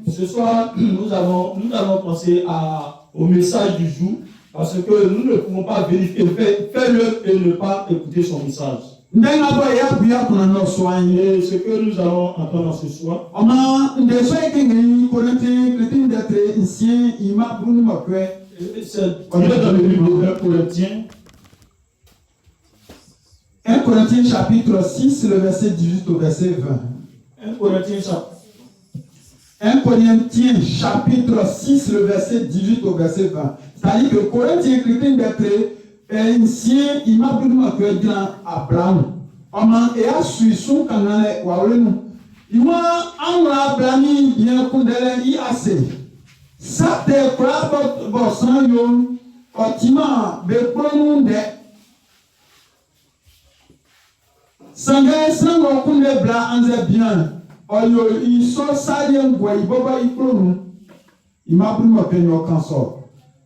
Ce soir, nous allons penser au message du jour, parce que nous ne pouvons pas vérifier, faire-le et ne pas écouter son message. Et ce que nous allons entendre ce soir, c'est dans le livre de 1 Corinthiens. 1 Corinthiens chapitre 6, le verset 18 au verset 20. 1 Corinthiens chapitre 6, le verset 18 au verset 20. C'est-à-dire que Corinthiens chrétien d'être ancien, il m'a pris ma cœur grand à blanc. Oman et à Suissou quand on est waouh. Il m'a envoyé blani bien condamné y assez. Ça te croit votre sang yo. Otima be promonde. Sangay sango kunde bla anze bien. Oyo il so salien boy boba il pronou. Il m'a pris ma cœur cancer.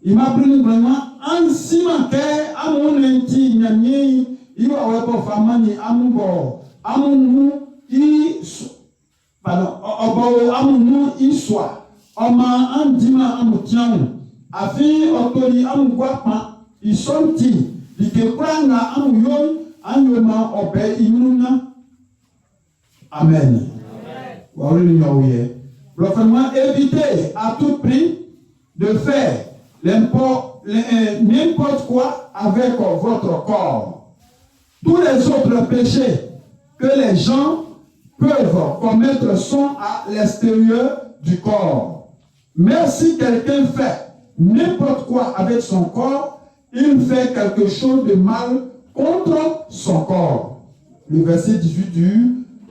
Il m'a pris vraiment en ciment que amon enti nyamie. Il va avoir pour famille amubo amunu i pardon obo amunu i soit oma andima amutian afi otori amugwapa isonti dikekranga amuyon anyoma obe imuna amen. Vraiment évitez à tout prix de faire n'importe quoi avec votre corps. Tous les autres péchés que les gens peuvent commettre sont à l'extérieur du corps. Mais si quelqu'un fait n'importe quoi avec son corps, il fait quelque chose de mal contre son corps. Le verset 18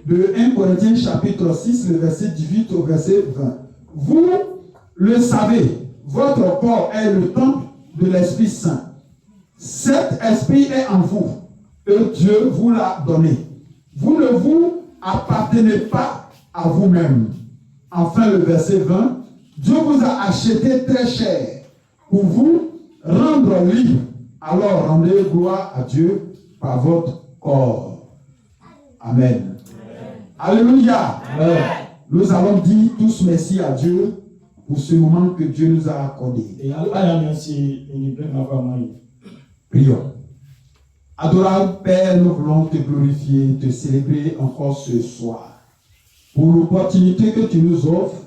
de 1 Corinthiens chapitre 6, le verset 18 au verset 20. Vous le savez, votre corps est le temple de l'Esprit Saint. Cet esprit est en vous. Et Dieu vous l'a donné. Vous ne vous appartenez pas à vous-même. Enfin, le verset 20. Dieu vous a acheté très cher pour vous rendre libre. Alors, rendez gloire à Dieu par votre corps. Amen. Alléluia. Amen. Nous allons dire tous merci à Dieu pour ce moment que Dieu nous a accordé. Prions. Adorable Père, nous voulons te glorifier, te célébrer encore ce soir pour l'opportunité que tu nous offres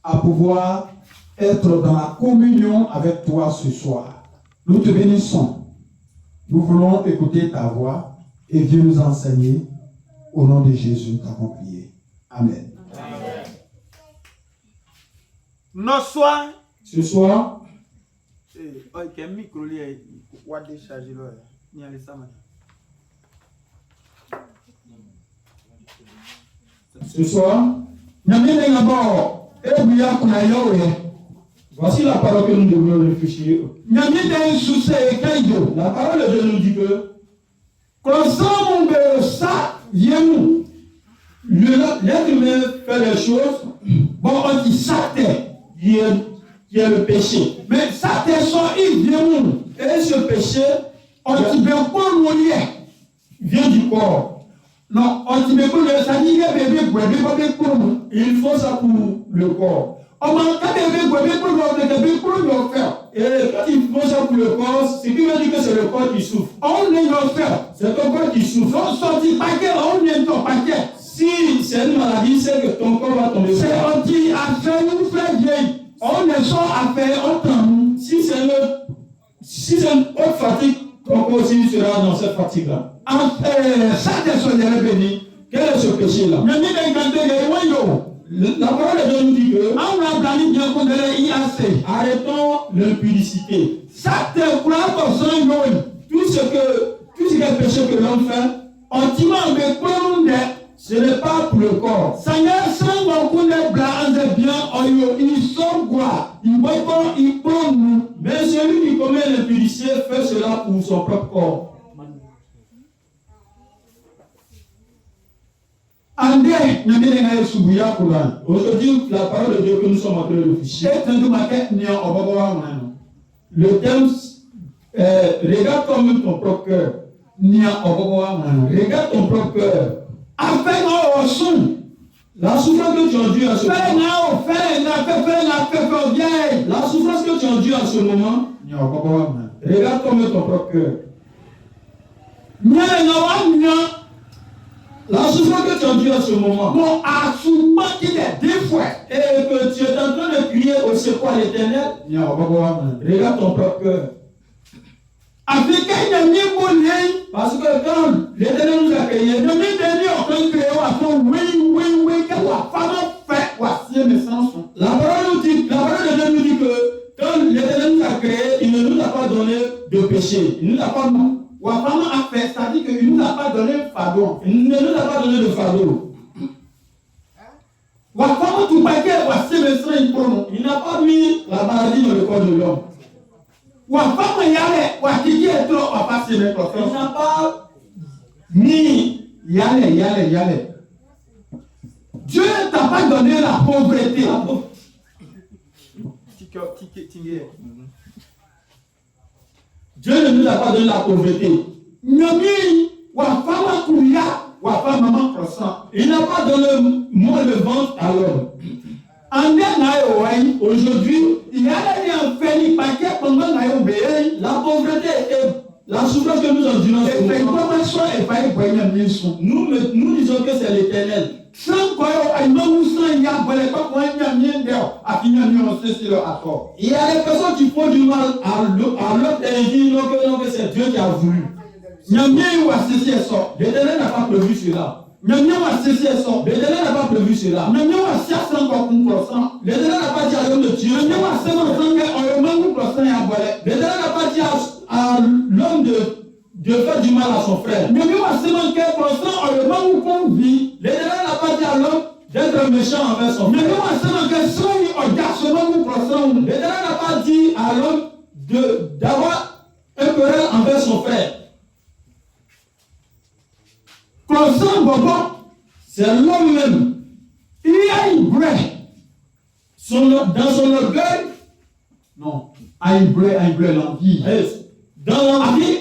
à pouvoir être dans la communion avec toi ce soir. Nous te bénissons. Nous voulons écouter ta voix et viens nous enseigner. Au nom de Jésus, nous t'avons prié. Amen. Ce soir, voici la parole que nous devons réfléchir. La parole de Dieu nous dit que l'être humain fait les choses, bon, on dit ça qui est le péché. Mais ça et ce péché, on dit vient du corps. Non, on dit ça dit il faut ça pour le corps. Et quand il faut ça pour le corps, ce qui veut dire que c'est le corps qui souffre. C'est ton corps qui souffre. Si c'est une maladie, c'est que ton corps va tomber. Si c'est une autre fatigue, ton corps aussi sera dans cette fatigue-là. Quel est ce péché-là? La parole de Dieu nous dit que arrêtons l'impudicité. Tout ce qui est péché que l'homme fait, ce n'est pas pour le corps. Mais celui qui commet l'impudicité fait cela pour son propre corps. Aujourd'hui, la parole de Dieu que nous sommes en train de réfléchir, le thème regarde comme ton propre cœur. Regarde ton propre cœur. Afin au son. La souffrance que tu endures en ce moment. La souffrance que tu endures en ce moment. Regarde comme ton propre cœur. La souffrance que tu endures en ce moment. Et que tu es en train de crier au secours à l'Éternel. Regarde ton propre cœur. Parce que quand l'Éternel nous a créés, la parole de Dieu nous dit que quand l'Éternel nous a créés, il ne nous a pas donné de péché. Il ne nous a pas c'est-à-dire qu'il ne nous a pas donné fardeau. Il ne nous a pas donné de fardeau. Il n'a pas mis la maladie dans le corps de l'homme. Il n'a pas mis. Dieu ne t'a pas donné la pauvreté. Dieu ne nous a pas donné la pauvreté. Il n'a pas donné moins le ventre à l'homme. Aujourd'hui, la pauvreté et la souffrance que nous endurons, nous disons que c'est l'Éternel. Il y a des personnes qui font du mal à l'autre et ils disent que c'est Dieu qui a voulu. L'Éternel n'a pas prévu cela. L'Éternel n'a pas prévu cela. L'Éternel n'a pas dit à l'homme de tuer. L'Éternel n'a pas dit à l'homme de faire du mal à son frère. L'Éternel n'a pas dit à l'homme d'être méchant envers son frère. L'Éternel n'a pas dit à l'homme d'avoir un querelle envers son frère. C'est l'homme même. Dans son orgueil. Non. L'envie. Dans l'envie.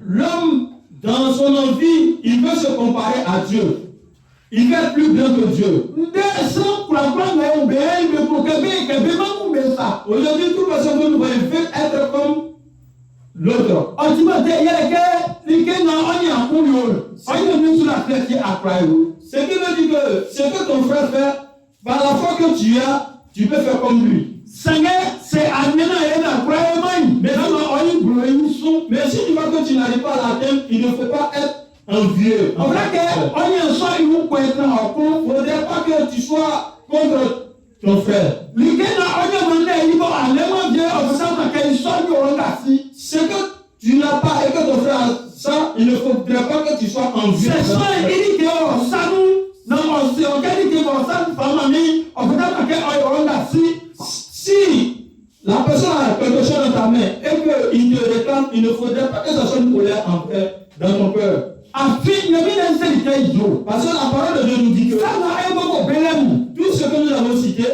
L'homme, dans son envie, il veut se comparer à Dieu. Il veut être plus bien que Dieu. Aujourd'hui, toute personne que nous voyons veut être comme l'autre. Ce qui veut dire que ce que ton frère fait, par la foi que tu as, tu peux faire comme lui. Mais si tu vois que tu n'arrives pas à l'atteindre, il ne faut pas être envieux. Il ne faudrait pas que tu sois contre ton frère. Ce que tu n'as pas et que ton frère a ça, il ne faudrait pas que tu sois envieux. Si la personne a quelque chose dans ta main et qu'il te réclame, il ne faudrait pas que ça soit une colère dans ton cœur. Parce que la parole de Dieu nous dit que tout ce que nous avons cité,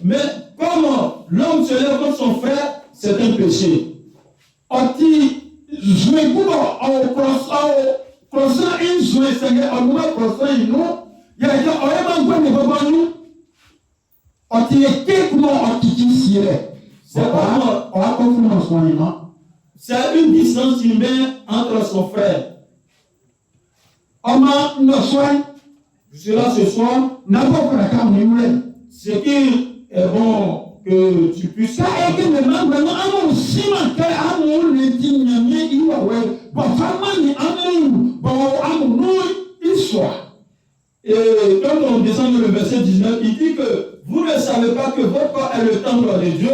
mais comme l'homme se lève contre son frère, c'est un péché. C'est une distance humaine entre son frère. Je suis là ce soir. Ce qui est bon que tu puisses. Et quand on descend dans le verset 19, il dit que vous ne savez pas que votre corps est le temple de Dieu.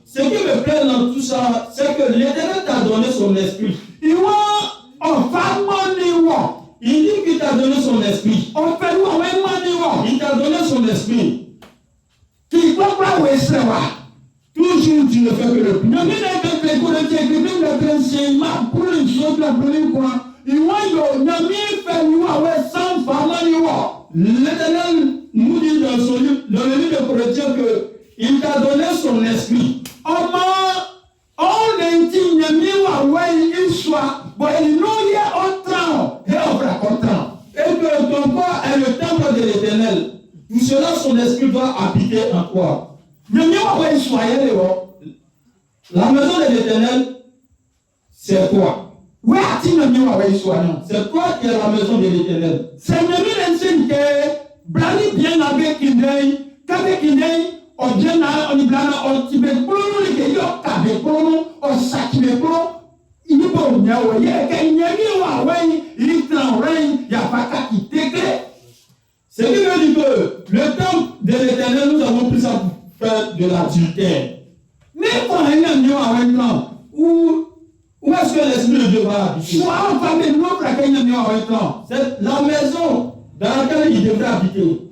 Ce qui me plaît dans tout ça, c'est que l'Éternel t'a donné son esprit. Il dit qu'il t'a donné son esprit. Il t'a donné son esprit. Toujours tu ne fais que le plus. L'Éternel nous dit dans son livre, dans le livre de Corinthiens, qu'il t'a donné son esprit. Et que ton corps est le temple de l'Éternel. Pour cela, son esprit doit habiter en toi. La maison de l'Éternel, c'est toi. C'est toi qui es la maison de l'Éternel. Ce qui veut dire que le temple de l'Éternel, nous avons pris ça pour faire de l'adultère. Où est-ce que l'Esprit de Dieu va habiter? C'est la maison dans laquelle il devrait habiter.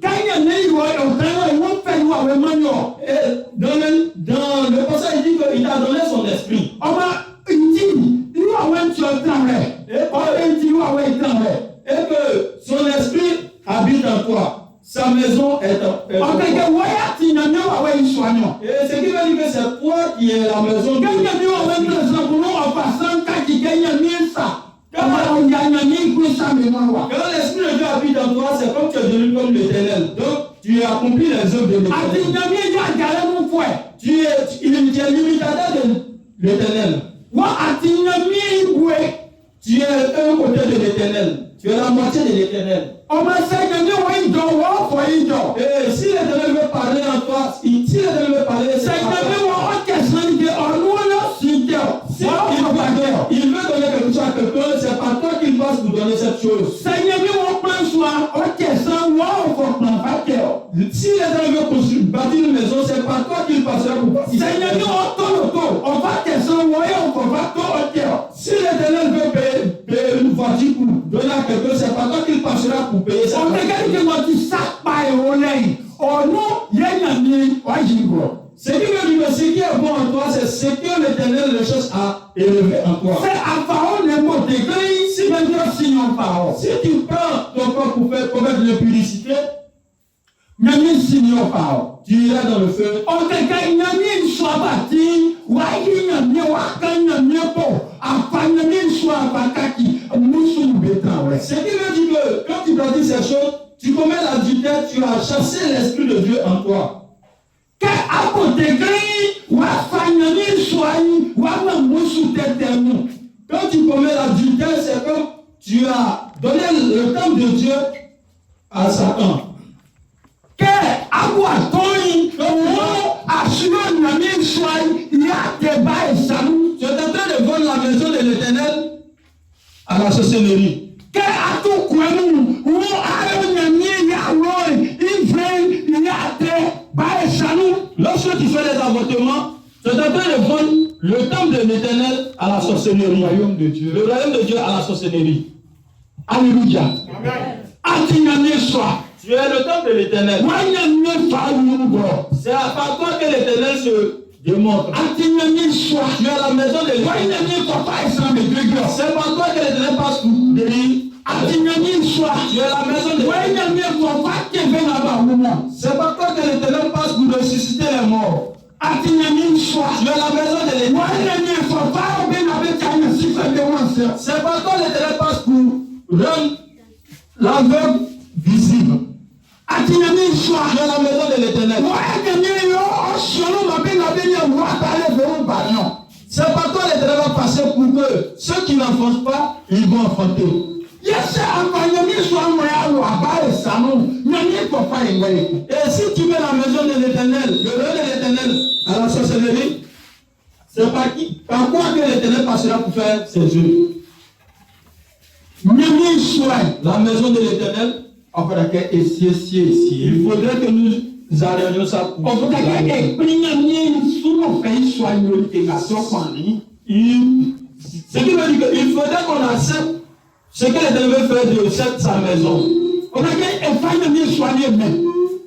Et dans le passage, il dit qu'il a donné son esprit. Et que son esprit habite en toi. Sa maison est en toi. Et ce qui veut dire que c'est toi qui es la maison de Dieu. Quand l'Esprit de Dieu habite en toi, c'est comme tu es devenu comme l'Éternel. Donc, tu as accompli les œuvres de l'Éternel. Tu es l'imitateur de l'Éternel. Tu es un côté de l'Éternel. Tu es la moitié de l'Éternel. Et si l'Éternel veut parler en toi, si l'Éternel veut parler, c'est il veut donner quelque chose à quelqu'un, c'est par toi qu'il passe pour donner cette chose. Si l'Éternel veut bâtir une maison, c'est par toi qu'il passera pour bâtir. Si l'Éternel veut payer une voiture pour donner à quelqu'un, c'est par toi qu'il passera pour payer ça. Ce qui veut dire que ce qui est bon en toi, c'est ce que l'Éternel cherche à élever en toi. Si tu prends ton corps pour commettre l'impudicité, tu iras dans le feu. Ce qui veut dire que quand tu pratiques ces choses, tu commets l'adultère, tu as chassé l'Esprit de Dieu en toi. Quand tu commets l'adultère, c'est comme tu as donné le temple de Dieu à Satan. Tu es en train de vendre la maison de l'Éternel à la sorcellerie. Lorsque tu fais les avortements, tu es en train de vendre le temple de l'Éternel à la sorcellerie. Le royaume de Dieu à la sorcellerie. Alléluia. Tu es le temple de l'Éternel. C'est par toi que l'Éternel se démontre. Tu es la maison de l'Éternel. C'est par toi que l'Éternel passe pour guérir. Tu es la maison de l'Éternel. C'est par toi que l'Éternel passe pour ressusciter les morts. Tu es la maison de l'Éternel. C'est par toi que l'Éternel passe pour rendre l'aveugle visible. Tu es la maison de l'Éternel. C'est par toi que l'Éternel va passer pour que ceux qui n'enfantent pas, ils vont enfanter. Et si tu mets la maison de l'Éternel, le roi de l'Éternel à la sorcellerie, c'est par quoi que l'Éternel passera pour faire ses œuvres. La maison de l'Éternel, il faudrait que nous arrêtions ça pour ce qui veut dire qu'il faudrait qu'on accepte ce que l'Éternel veut faire de sa maison.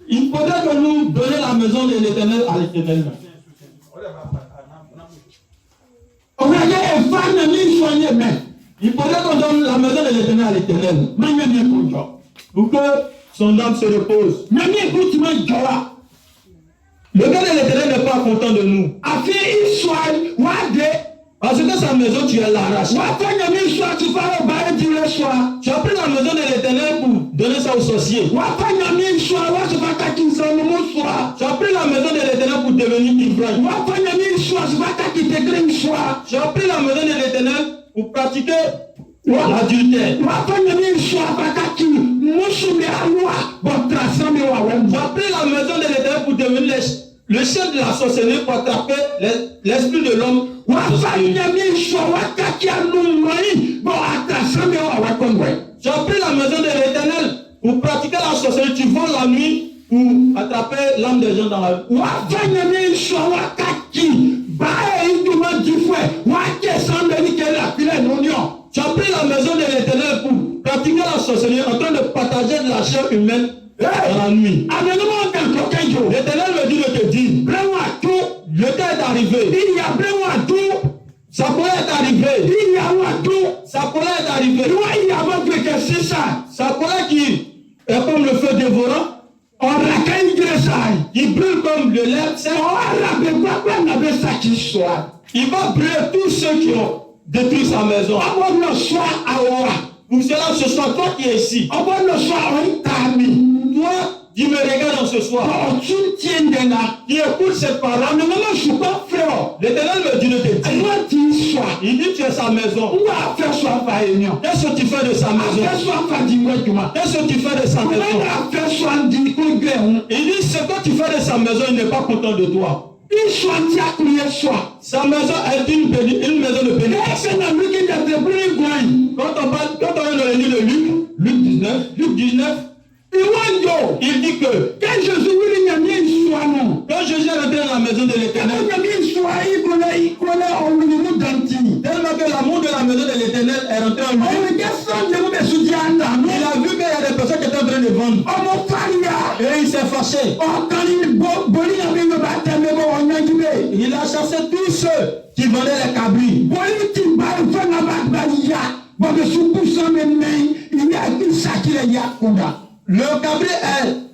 Il faudrait que nous donnions la maison de l'Éternel à l'Éternel. Il faudrait qu'on donne la maison de l'Éternel à l'Éternel. Pour que son âme se repose. Le gars de l'Éternel n'est pas content de nous. Parce que sa maison, tu l'arraches. Tu as pris la maison de l'Éternel pour donner ça aux sorciers. Tu as pris la maison de l'Éternel pour devenir ivrogne. Tu as pris la maison de l'Éternel pour pratiquer l'adultère. Tu as pris la maison de l'Éternel pour devenir le chef de la sorcellerie pour attraper l'esprit de l'homme. Tu as pris la maison de l'Éternel pour pratiquer la sorcellerie. Tu voles la nuit pour attraper l'âme des gens dans la vie. Tu as pris la maison de l'Éternel pour pratiquer la sorcellerie en train de partager de la chair humaine dans la nuit. L'Éternel me dit de te dire, le temps est arrivé. Sa colère est arrivée. Sa colère est arrivée. Sa colère qui est comme le feu dévorant. Il brûle comme le lait. Il va brûler tous ceux qui ont détruit sa maison. Pour cela, ce soir, toi qui es ici, toi, tu me regardes ce soir, qui écoute cette parole, l'Éternel me dit de te dire, il dit tu es sa maison. Qu'est-ce que tu fais de sa maison? Qu'est-ce que tu fais de sa maison? Il dit ce que tu fais de sa maison, il n'est pas content de toi. Sa maison est une maison de bénédiction. Quand on est dans le livre de Luc 19, il dit que quand Jésus est rentré dans la maison de l'Éternel, tellement que l'amour de la maison de l'Éternel est rentré en lui, il a vu qu'il y a des personnes qui étaient en train de vendre. Et il s'est fâché. Il a chassé tous ceux qui vendaient les cabris. Le cabri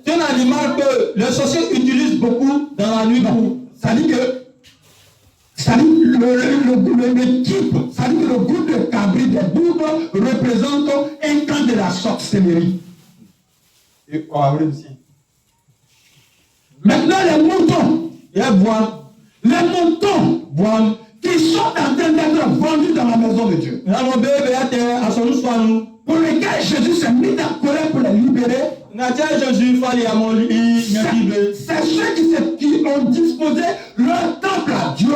est un animal que les sorciers utilisent beaucoup dans la nuit. Ça dit que le type, ça dit que le groupe de cabri des boucs représente un camp de la sorcellerie. Maintenant, les moutons, les moutons qui sont en train d'être vendus dans la maison de Dieu. Pour lesquels Jésus s'est mis en colère pour les libérer. C'est ceux qui ont disposé leur temple à Dieu.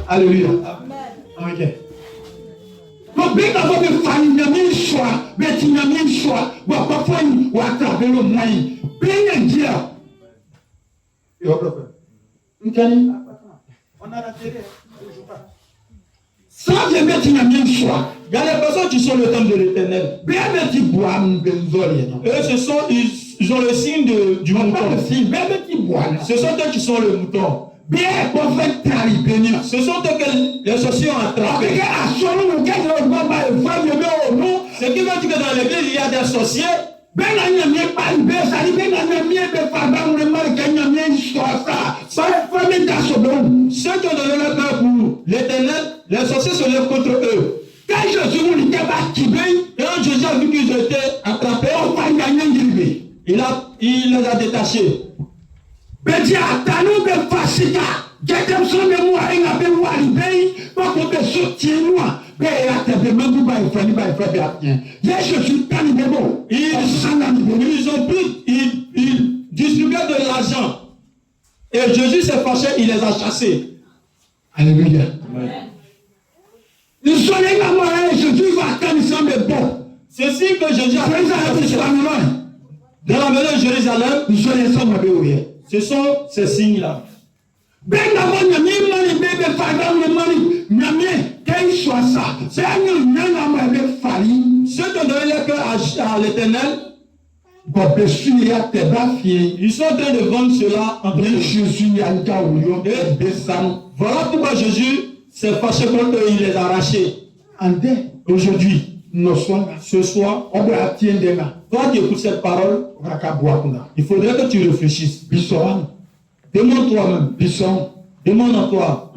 Alléluia. Ok. Donc, bien avant de faire une choix, mais tu n'as pas choix, ou parfois, ou à travers le moyen. Bien dire. On a l'intérêt. Ça vient mettre une choix. Il y a des personnes qui sont le temple de l'Éternel. Bien mettre eux, ils ont le signe du mouton. Ce sont eux qui sont le mouton. Ce sont eux que les sorciers ont attrapés. Ce qui veut dire que dans l'église, il y a des sorciers. Ceux qui ont donné leur cœur pour l'Éternel, les sorciers se lèvent contre eux. Quand Jésus a vu qu'ils étaient attrapés, il les a détachés. Ils distribuaient de l'argent. Et Jésus s'est fâché, il les a chassés. Alléluia. C'est signe que Jésus a fait dans la maison de Jérusalem. Ce sont ces signes-là. Ceux qui ont donné leur cœur à l'Éternel, Ils sont en train de vendre cela entre eux. Et voilà pourquoi Jésus s'est fâché contre eux, il les a arrachés. Aujourd'hui, ce soir, toi qui écoutes cette parole, il faudrait que tu réfléchisses. Demande toi-même. Demande en toi.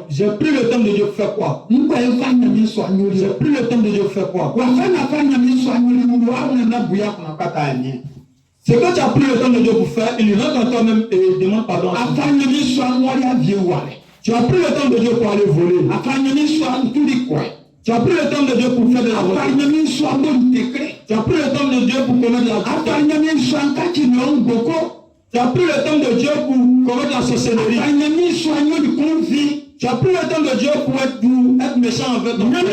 J'ai pris le temps de Dieu pour faire quoi? J'ai pris le temps de Dieu pour faire quoi? Ce que tu as pris le temps de Dieu pour faire, il rentre en toi-même et demande pardon. Tu as pris le temps de Dieu pour aller voler. Tu as pris le temps de Dieu pour faire de la volée. Tu as pris le temps de Dieu pour commettre la Tu as pris le temps de Dieu pour commettre la sorcellerie. Tu as pris le temps de Dieu pour être méchant envers ton frère.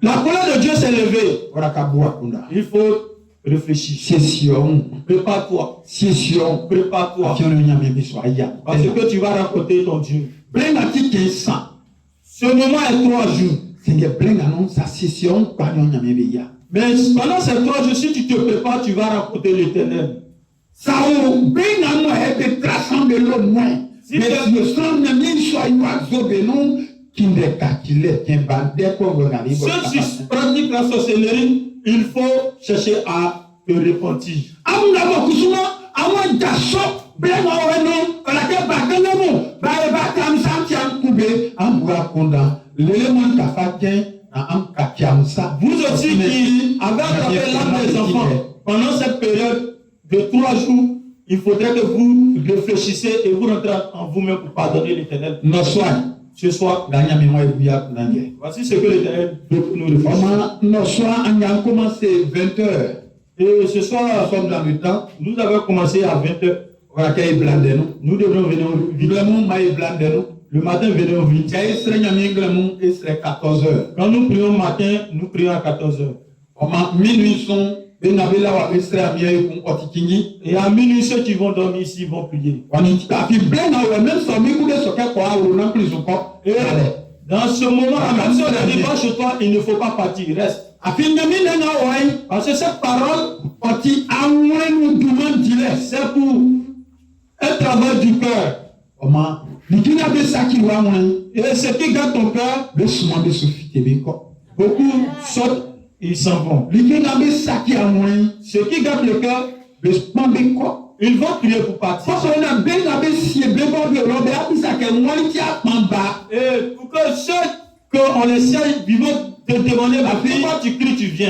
La colère de Dieu s'est levée. Il faut réfléchir. Prépare-toi. Prépare-toi. Parce que tu vas raconter ton Dieu. Ce moment est 3 jours. Mais pendant ces 3 jours, si tu te prépares, tu vas raconter l'Éternel. Si ceux qui pratiquent la sorcellerie, il faut chercher à te repentir. Vous aussi qui avez attrapé l'âme des enfants, pendant cette période de 3 jours, il faudrait que vous réfléchissiez et vous rentrez en vous-même pour pardonner l'Éternel. Ce soir, voici ce que l'Éternel veut pour nous réfléchir. Et ce soir, nous sommes dans le temps. Nous avons commencé à 20h. Nous devrons venir vite. Le matin, venons vite. Quand nous prions le matin, nous prions à 14h. Et à minuit, ceux qui vont dormir ici vont prier. Et dans ce moment, même si on n'arrive pas chez toi, il ne faut pas partir, reste. Parce que cette parole, c'est pour un travail du cœur. Et ce qui garde ton cœur, beaucoup sortent, ils s'en vont. Ce qui garde le cœur, ils vont prier pour partir. Et pour que ceux qu'on les siège vivant te demander pourquoi tu cries, tu viens.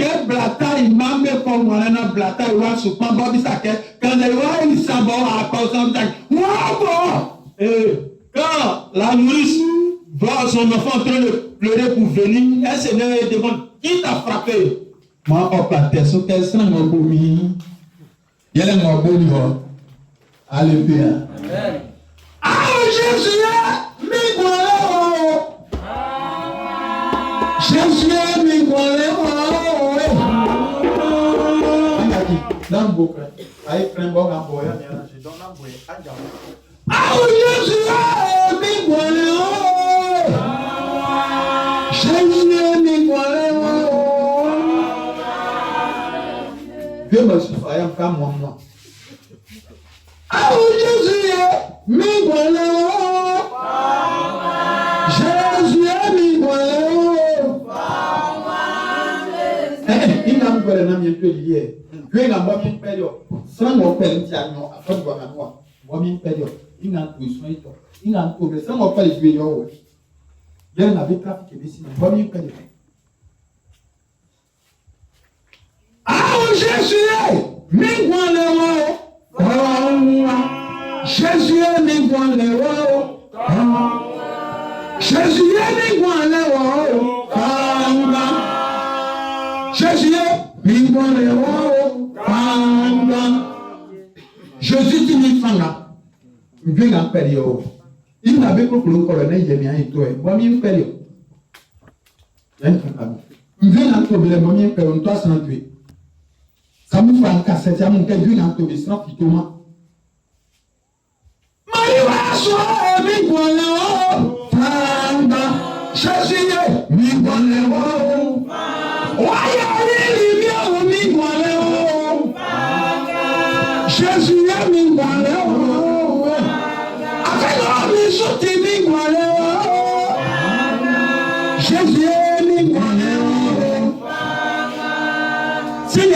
Et quand la nourrice voit son enfant en train de pleurer pour venir, elle se lève et demande qui t'a frappé. Alléluia. Jésus dit fanga. Il n'a pas il n'avait pas pour le colonel, il y a un étoile. Moi, je me fais. Je viens d'entendre les moyens que l'on doit s'en tuer. Ça me fait un cassette, ça me fait une entourée sans fitoma. Jésus, Jésus est mingwale. Affaire de sauter mingwale. Jésus est mingwale. C'est le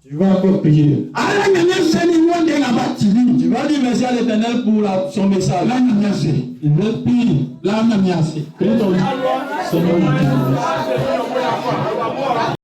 Tu vas encore prier. Tu vas dire merci à l'Éternel pour son message. Il veut prier. Là, on a mis assez. Prie ton Seigneur.